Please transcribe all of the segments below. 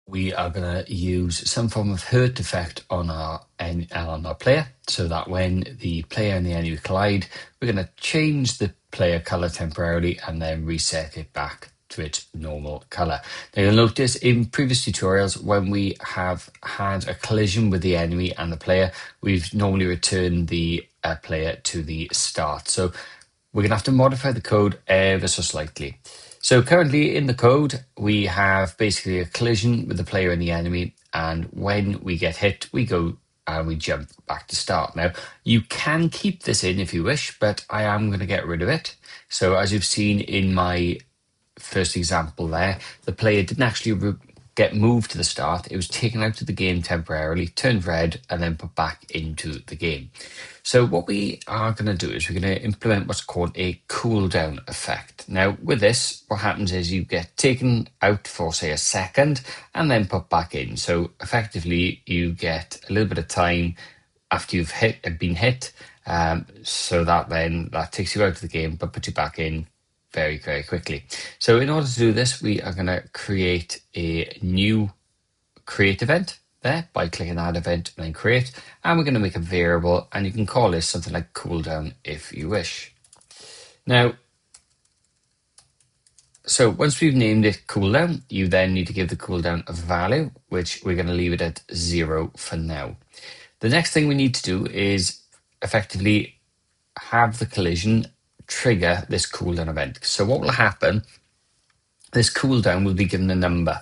we are going to use some form of hurt effect on our player, so that when the player and the enemy collide, we're going to change the player color temporarily and then reset it back to its normal color. Now you'll notice in previous tutorials, when we have had a collision with the enemy and the player, we've normally returned the player to the start. So we're going to have to modify the code ever so slightly. So currently in the code, we have basically a collision with the player and the enemy. And when we get hit, we go and we jump back to start. Now, you can keep this in if you wish, but I am going to get rid of it. So as you've seen in my first example there, the player didn't actually get moved to the start. It was taken out of the game temporarily, turned red, and then put back into the game. So what we are going to do is we're going to implement what's called a cooldown effect. Now, with this, what happens is you get taken out for, say, a second and then put back in. So effectively, you get a little bit of time after you've been hit, so that takes you out of the game but puts you back in very, very quickly. So in order to do this, we are going to create a new create event there by clicking add event and then create, and we're going to make a variable, and you can call this something like cooldown if you wish. Now, so once we've named it cooldown, you then need to give the cooldown a value, which we're going to leave it at 0 for now. The next thing we need to do is effectively have the collision trigger this cooldown event. So what will happen, this cooldown will be given a number,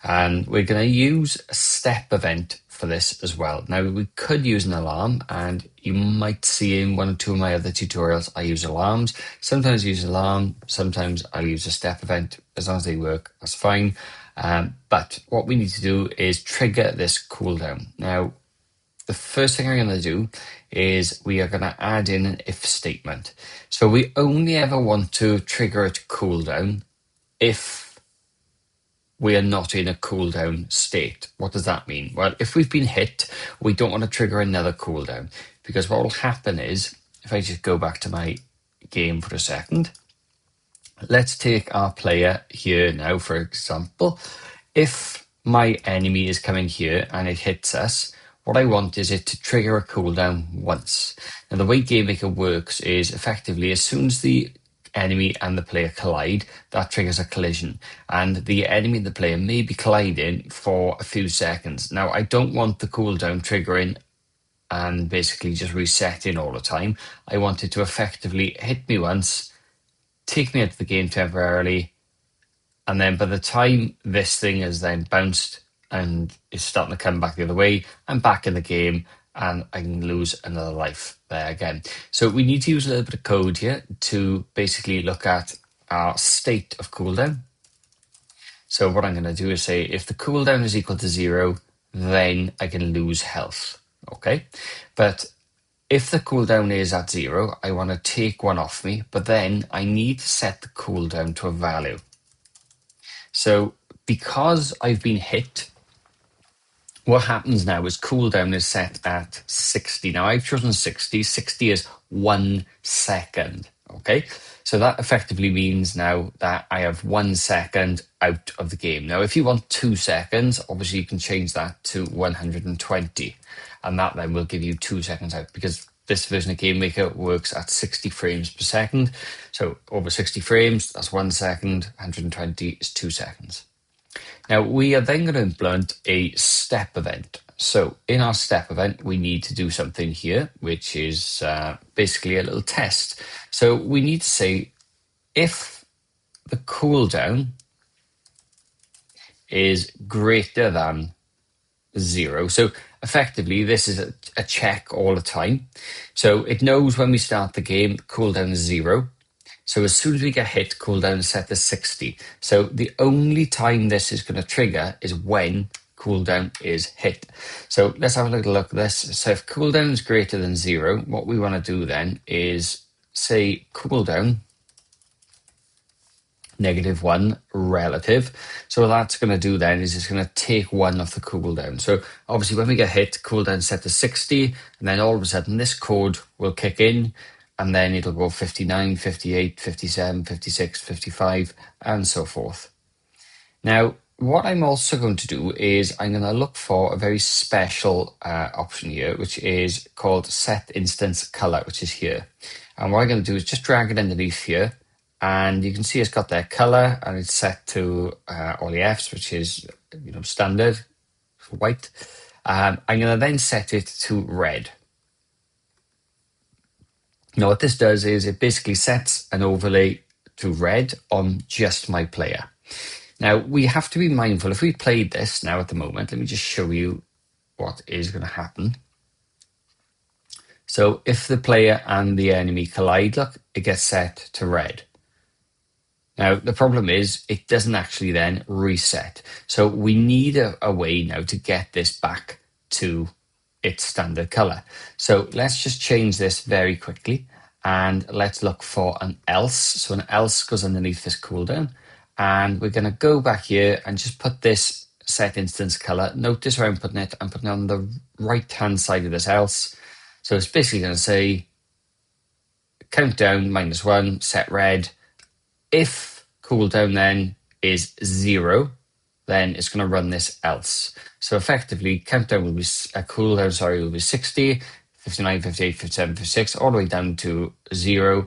and we're going to use a step event for this as well. Now, we could use an alarm, and you might see in one or two of my other tutorials I use alarms. Sometimes I use alarm, sometimes I'll use a step event. As long as they work, that's fine. But what we need to do is trigger this cooldown. Now, the first thing I'm going to do is we are going to add in an if statement. So we only ever want to trigger a cooldown if we are not in a cooldown state. What does that mean? Well, if we've been hit, we don't want to trigger another cooldown, because what will happen is, if I just go back to my game for a second, let's take our player here now, for example. If my enemy is coming here and it hits us, what I want is it to trigger a cooldown once. Now, the way GameMaker works is effectively as soon as the enemy and the player collide, that triggers a collision, and the enemy and the player may be colliding for a few seconds. Now, I don't want the cooldown triggering and basically just resetting all the time. I want it to effectively hit me once, take me out of the game temporarily, and then by the time this thing is then bounced and is starting to come back the other way, I'm back in the game and I can lose another life there again. So we need to use a little bit of code here to basically look at our state of cooldown. So what I'm going to do is say if the cooldown is equal to 0, then I can lose health. Okay, but if the cooldown is at 0, I want to take one off me, but then I need to set the cooldown to a value. So because I've been hit, what happens now is cooldown is set at 60. Now, I've chosen 60. 60 is 1 second, okay? So that effectively means now that I have 1 second out of the game. Now, if you want 2 seconds, obviously you can change that to 120, and that then will give you 2 seconds out, because this version of GameMaker works at 60 frames per second. So over 60 frames, that's 1 second, 120 is 2 seconds. Now, we are then going to implement a step event. So in our step event, we need to do something here, which is basically a little test. So we need to say if the cooldown is greater than 0. So effectively, this is a check all the time. So it knows when we start the game, cooldown is 0. So as soon as we get hit, cooldown is set to 60. So the only time this is going to trigger is when cooldown is hit. So let's have a little look at this. So if cooldown is greater than 0, what we want to do then is say cooldown -1 relative. So what that's going to do then is it's going to take 1 off the cooldown. So obviously when we get hit, cooldown set to 60, and then all of a sudden this code will kick in, and then it'll go 59, 58, 57, 56, 55, and so forth. Now, what I'm also going to do is I'm going to look for a very special option here, which is called set instance color, which is here. And what I'm going to do is just drag it underneath here. And you can see it's got their color and it's set to all the Fs, which is standard for white. I'm going to then set it to red. Now what this does is it basically sets an overlay to red on just my player. Now we have to be mindful, if we played this now at the moment, let me just show you what is going to happen. So if the player and the enemy collide, look, it gets set to red. Now, the problem is it doesn't actually then reset. So we need a way now to get this back to its standard color. So let's just change this very quickly and let's look for an else. So an else goes underneath this cooldown, and we're going to go back here and just put this set instance color. Notice where I'm putting it. I'm putting it on the right-hand side of this else. So it's basically going to say countdown -1, set red. If cooldown then is 0, then it's going to run this else. So effectively, countdown will be cooldown, will be 60, 59, 58, 57, 56, all the way down to 0,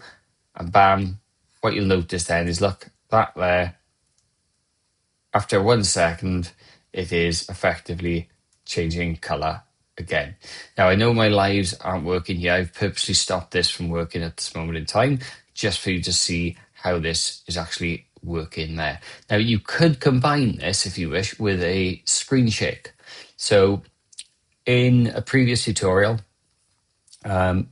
and bam. What you'll notice then is, look, that there. After 1 second, it is effectively changing color again. Now, I know my lives aren't working here. I've purposely stopped this from working at this moment in time, just for you to see how this is actually working there. Now, you could combine this, if you wish, with a screen shake. So in a previous tutorial,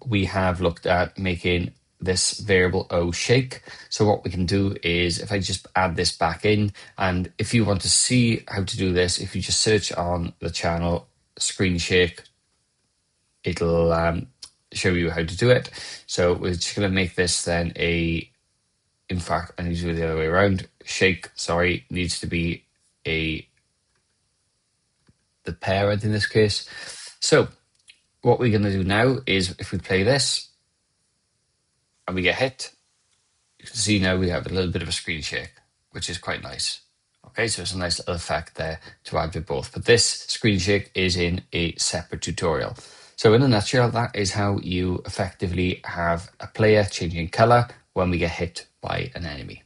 we have looked at making this variable O shake. So what we can do is, if I just add this back in, and if you want to see how to do this, if you just search on the channel screen shake, it'll show you how to do it. So we're just going to make this then in fact, I need to do it the other way around. Shake, sorry, needs to be the parent in this case. So what we're going to do now is, if we play this and we get hit, you can see now we have a little bit of a screen shake, which is quite nice. Okay, so it's a nice little effect there to add with both. But this screen shake is in a separate tutorial. So in a nutshell, that is how you effectively have a player changing color when we get hit by an enemy.